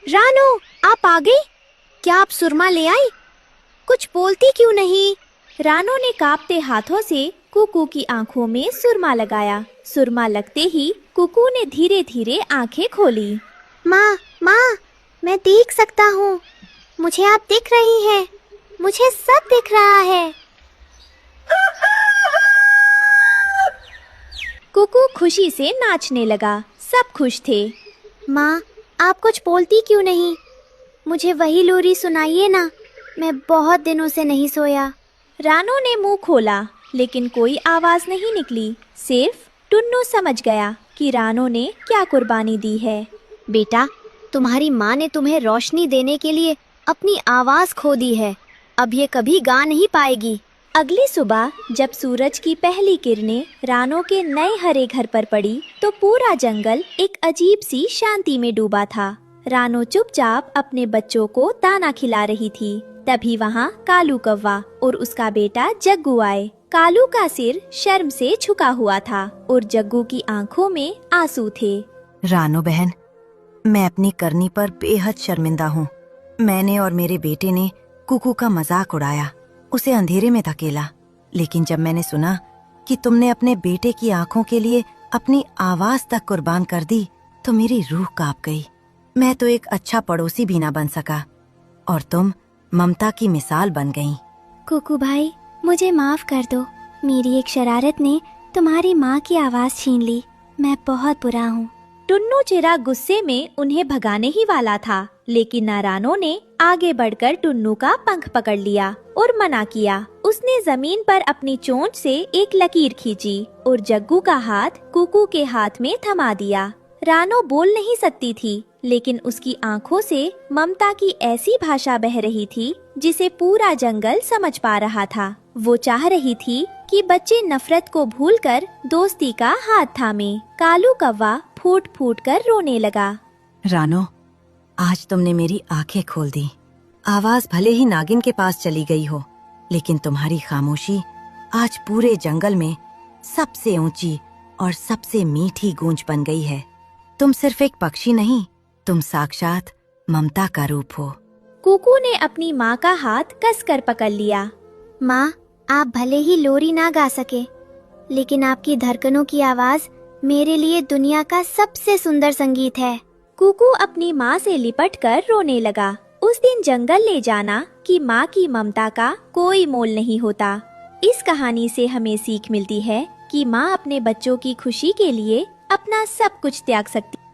रानो, आप आ गई? क्या आप सुरमा ले आई? कुछ बोलती क्यों नहीं? रानो ने कांपते हाथों से कुकू की आंखों में सुरमा लगाया। सुरमा लगते ही कुकू ने धीरे धीरे आंखें खोली। माँ, माँ, मैं देख सकता हूँ। मुझे आप दिख रही हैं। मुझे सब दिख रहा है। कुकू खुशी से नाचने लगा। सब खुश थे। माँ, आप कुछ बोलती क्यों नहीं? मुझे वही लोरी सुनाइए ना। मैं बहुत दिनों से नहीं सोया। रानो ने मुंह खोला, लेकिन कोई आवाज नहीं निकली। सिर्फ टुन्नू समझ गया कि रानो ने क्या कुर्बानी दी है। बेटा, तुम्हारी माँ ने तुम्हें रोशनी देने के लिए अपनी आवाज खो दी है। अब ये कभी गा नहीं पाएगी। अगली सुबह जब सूरज की पहली किरणें रानो के नए हरे घर पर पड़ी, तो पूरा जंगल एक अजीब सी शांति में डूबा था। रानो चुपचाप अपने बच्चों को दाना खिला रही थी। तभी वहाँ कालू कौवा और उसका बेटा जग्गू आए। कालू का सिर शर्म से झुका हुआ था और जग्गू की आंखों में आंसू थे। रानो बहन, मैं अपनी करनी पर बेहद शर्मिंदा हूँ। मैंने और मेरे बेटे ने कुकू का मजाक उड़ाया, उसे अंधेरे में धकेला। लेकिन जब मैंने सुना कि तुमने अपने बेटे की आंखों के लिए अपनी आवाज तक कुर्बान कर दी, तो मेरी रूह कांप गई। मैं तो एक अच्छा पड़ोसी भी ना बन सका, और तुम ममता की मिसाल बन गई। कुकू भाई, मुझे माफ कर दो। मेरी एक शरारत ने तुम्हारी माँ की आवाज छीन ली। मैं बहुत बुरा हूँ। टुन्नू चिरा गुस्से में उन्हें भगाने ही वाला था, लेकिन नारानो ने आगे बढ़कर टुन्नू का पंख पकड़ लिया और मना किया। उसने जमीन पर अपनी चोंच से एक लकीर खींची और जग्गू का हाथ कुकू के हाथ में थमा दिया। रानो बोल नहीं सकती थी, लेकिन उसकी आंखों से ममता की ऐसी भाषा बह रही थी जिसे पूरा जंगल समझ पा रहा था। वो चाह रही थी कि बच्चे नफरत को भूलकर दोस्ती का हाथ थामे। कालू कौवा फूट फूट कर रोने लगा। रानो, आज तुमने मेरी आंखें खोल दी। आवाज भले ही नागिन के पास चली गई हो, लेकिन तुम्हारी खामोशी आज पूरे जंगल में सबसे ऊंची और सबसे मीठी गूंज बन गई है। तुम सिर्फ एक पक्षी नहीं, तुम साक्षात ममता का रूप हो। कुकू ने अपनी माँ का हाथ कसकर पकड़ लिया। माँ, आप भले ही लोरी ना गा सके, लेकिन आपकी धड़कनों की आवाज मेरे लिए दुनिया का सबसे सुंदर संगीत है। कुकू अपनी माँ से लिपटकर रोने लगा। उस दिन जंगल ले जाना कि माँ की ममता का कोई मोल नहीं होता। इस कहानी से हमें सीख मिलती है कि माँ अपने बच्चों की खुशी के लिए अपना सब कुछ त्याग सकती है।